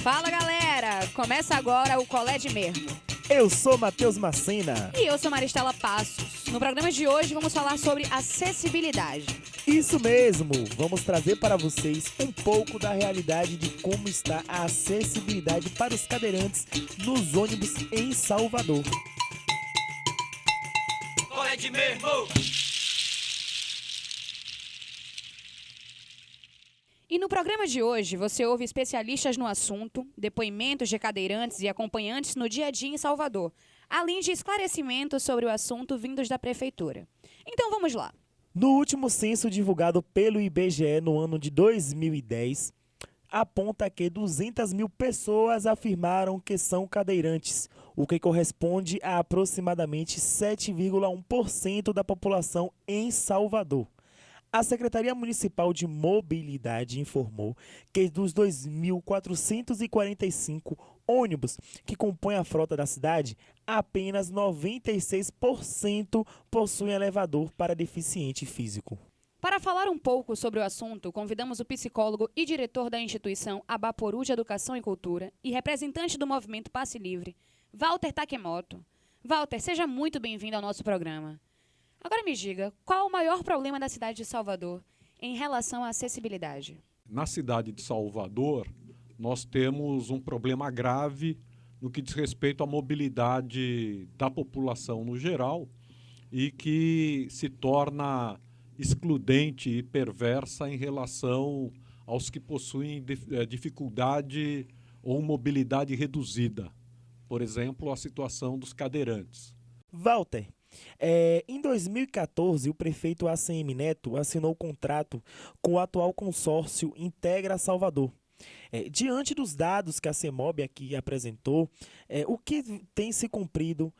Fala, galera! Começa agora o Colégio Mesmo. Eu sou Matheus Macena. E eu sou Maristela Passos. No programa de hoje vamos falar sobre acessibilidade. Isso mesmo, vamos trazer para vocês um pouco da realidade de como está a acessibilidade para os cadeirantes nos ônibus em Salvador. Colégio Mesmo! E no programa de hoje você ouve especialistas no assunto, depoimentos de cadeirantes e acompanhantes no dia a dia em Salvador, além de esclarecimentos sobre o assunto vindos da Prefeitura. Então vamos lá. No último censo divulgado pelo IBGE no ano de 2010, aponta que 200 mil pessoas afirmaram que são cadeirantes, o que corresponde a aproximadamente 7,1% da população em Salvador. A Secretaria Municipal de Mobilidade informou que dos 2.445 ônibus que compõem a frota da cidade, apenas 96% possuem elevador para deficiente físico. Para falar um pouco sobre o assunto, convidamos o psicólogo e diretor da instituição Abaporu de Educação e Cultura e representante do movimento Passe Livre, Walter Takemoto. Walter, seja muito bem-vindo ao nosso programa. Agora me diga, qual o maior problema da cidade de Salvador em relação à acessibilidade? Na cidade de Salvador, nós temos um problema grave no que diz respeito à mobilidade da população no geral e que se torna excludente e perversa em relação aos que possuem dificuldade ou mobilidade reduzida. Por exemplo, a situação dos cadeirantes. Walter, em 2014, o prefeito ACM Neto assinou contrato com o atual consórcio Integra Salvador. Diante dos dados que a CEMOB aqui apresentou, o que tem se cumprido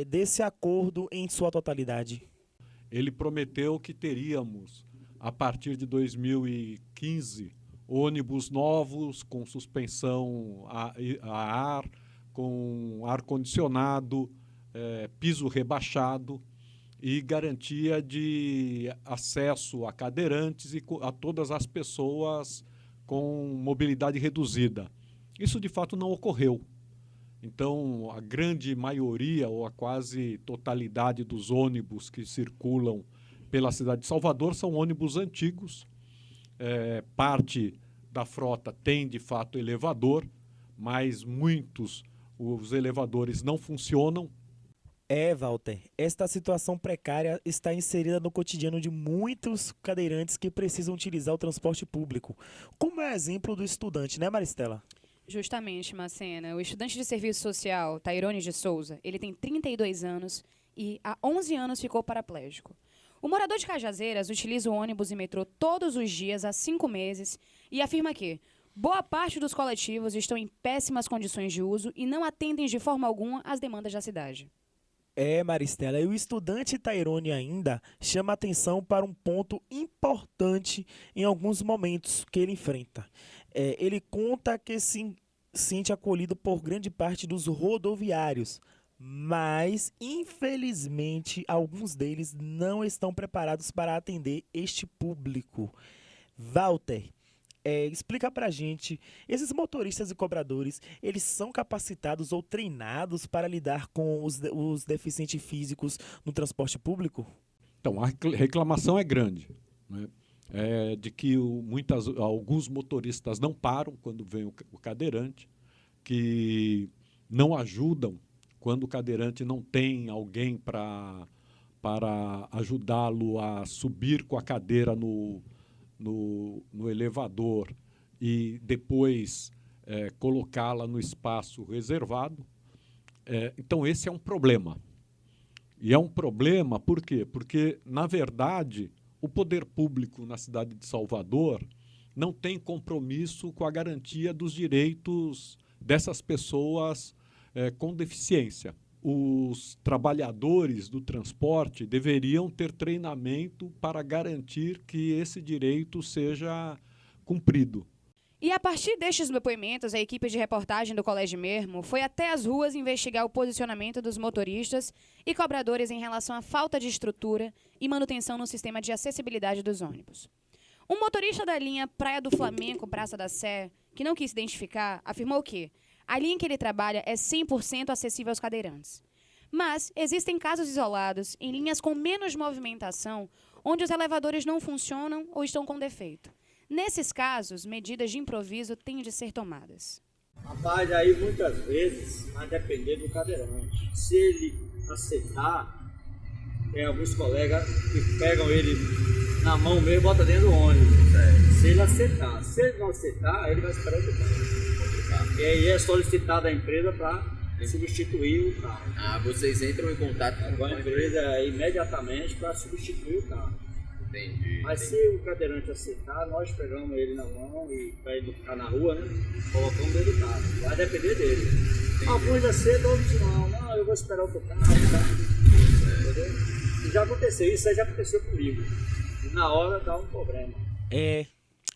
desse acordo em sua totalidade? Ele prometeu que teríamos, a partir de 2015, ônibus novos com suspensão a ar, com ar-condicionado, piso rebaixado e garantia de acesso a cadeirantes e a todas as pessoas com mobilidade reduzida. Isso, de fato, não ocorreu. Então, a grande maioria ou a quase totalidade dos ônibus que circulam pela cidade de Salvador são ônibus antigos. Parte da frota tem, de fato, elevador, mas os elevadores não funcionam. Walter, esta situação precária está inserida no cotidiano de muitos cadeirantes que precisam utilizar o transporte público. Como é o exemplo do estudante, né, Maristela? Justamente, Macena. O estudante de serviço social, Tairone de Souza, ele tem 32 anos e há 11 anos ficou paraplégico. O morador de Cajazeiras utiliza o ônibus e metrô todos os dias há 5 meses e afirma que boa parte dos coletivos estão em péssimas condições de uso e não atendem de forma alguma às demandas da cidade. Maristela, e o estudante Tairone ainda chama atenção para um ponto importante em alguns momentos que ele enfrenta. Ele conta que se sente acolhido por grande parte dos rodoviários, mas, infelizmente, alguns deles não estão preparados para atender este público. Walter, explica pra gente, esses motoristas e cobradores, eles são capacitados ou treinados para lidar com os deficientes físicos no transporte público? Então, a reclamação é grande, né? De que alguns motoristas não param quando vem o cadeirante, que não ajudam quando o cadeirante não tem alguém para ajudá-lo a subir com a cadeira no elevador e depois colocá-la no espaço reservado. Então, esse é um problema. E é um problema por quê? Porque, na verdade, o poder público na cidade de Salvador não tem compromisso com a garantia dos direitos dessas pessoas com deficiência. Os trabalhadores do transporte deveriam ter treinamento para garantir que esse direito seja cumprido. E a partir destes depoimentos, a equipe de reportagem do Colégio Mesmo foi até as ruas investigar o posicionamento dos motoristas e cobradores em relação à falta de estrutura e manutenção no sistema de acessibilidade dos ônibus. Um motorista da linha Praia do Flamengo, Praça da Sé, que não quis se identificar, afirmou que a linha em que ele trabalha é 100% acessível aos cadeirantes. Mas existem casos isolados em linhas com menos movimentação, onde os elevadores não funcionam ou estão com defeito. Nesses casos, medidas de improviso têm de ser tomadas. Rapaz, aí muitas vezes vai depender do cadeirante. Se ele aceitar, tem alguns colegas que pegam ele na mão mesmo e botam dentro do ônibus. Se ele aceitar. Se ele não aceitar, ele vai esperar outro carro. E aí é solicitado a empresa para substituir o carro. Ah, vocês entram em contato com a empresa imediatamente para substituir o carro. Entendi. Mas se o cadeirante aceitar, nós pegamos ele na mão e para ele não ficar na rua, né? Colocamos dentro do carro. Vai depender dele. Alguns aceitam, outros não. Eu vou esperar outro carro. Tá? Entendeu? E já aconteceu, isso aí já aconteceu comigo. E na hora dá um problema.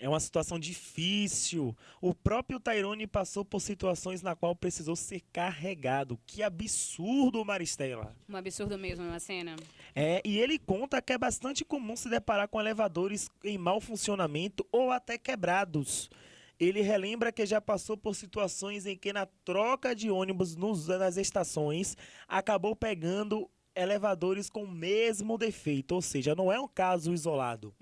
É uma situação difícil. O próprio Tairone passou por situações na qual precisou ser carregado. Que absurdo, Maristela. Um absurdo mesmo, uma cena. E ele conta que é bastante comum se deparar com elevadores em mau funcionamento ou até quebrados. Ele relembra que já passou por situações em que na troca de ônibus nas estações acabou pegando elevadores com o mesmo defeito, ou seja, não é um caso isolado.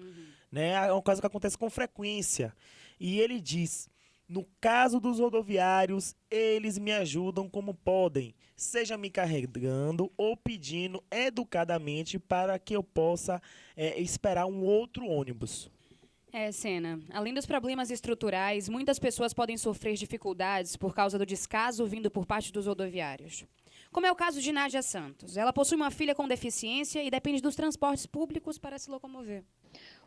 Né? É um caso que acontece com frequência. E ele diz, no caso dos rodoviários, eles me ajudam como podem, seja me carregando ou pedindo educadamente para que eu possa esperar um outro ônibus. Sena, além dos problemas estruturais, muitas pessoas podem sofrer dificuldades por causa do descaso vindo por parte dos rodoviários. Como é o caso de Nádia Santos. Ela possui uma filha com deficiência e depende dos transportes públicos para se locomover.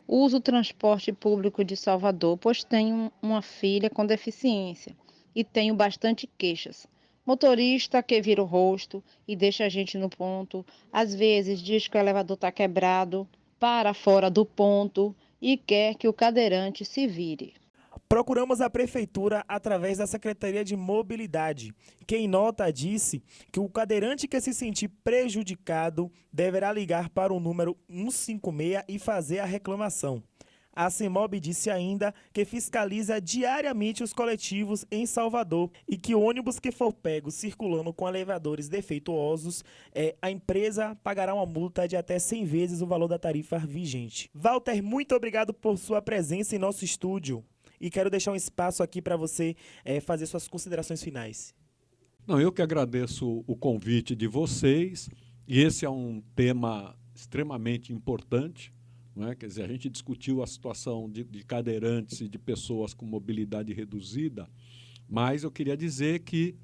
Uso o transporte público de Salvador, pois tenho uma filha com deficiência e tenho bastante queixas. Motorista que vira o rosto e deixa a gente no ponto, às vezes diz que o elevador está quebrado, para fora do ponto e quer que o cadeirante se vire. Procuramos a prefeitura através da Secretaria de Mobilidade, que em nota disse que o cadeirante que se sentir prejudicado deverá ligar para o número 156 e fazer a reclamação. A CEMOB disse ainda que fiscaliza diariamente os coletivos em Salvador e que o ônibus que for pego circulando com elevadores defeituosos, a empresa pagará uma multa de até 100 vezes o valor da tarifa vigente. Walter, muito obrigado por sua presença em nosso estúdio. E quero deixar um espaço aqui para você fazer suas considerações finais. Não, eu que agradeço o convite de vocês. E esse é um tema extremamente importante. Não é? Quer dizer, a gente discutiu a situação de cadeirantes e de pessoas com mobilidade reduzida, mas eu queria dizer que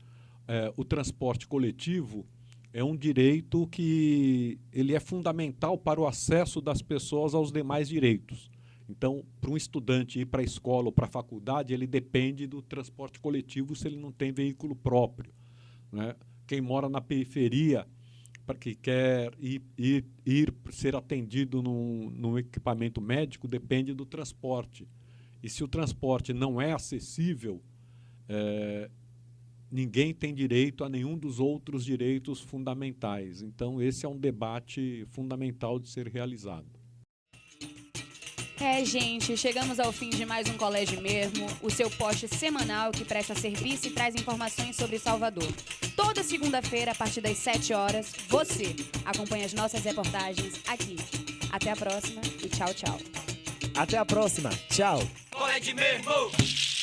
o transporte coletivo é um direito que ele é fundamental para o acesso das pessoas aos demais direitos. Então, para um estudante ir para a escola ou para a faculdade, ele depende do transporte coletivo se ele não tem veículo próprio. Né? Quem mora na periferia, que quer ser atendido num equipamento médico, depende do transporte. E se o transporte não é acessível, ninguém tem direito a nenhum dos outros direitos fundamentais. Então, esse é um debate fundamental de ser realizado. Gente, chegamos ao fim de mais um Colégio Mesmo, o seu post semanal que presta serviço e traz informações sobre Salvador. Toda segunda-feira, a partir das 7 horas, você acompanha as nossas reportagens aqui. Até a próxima e tchau, tchau. Até a próxima. Tchau. Colégio Mesmo!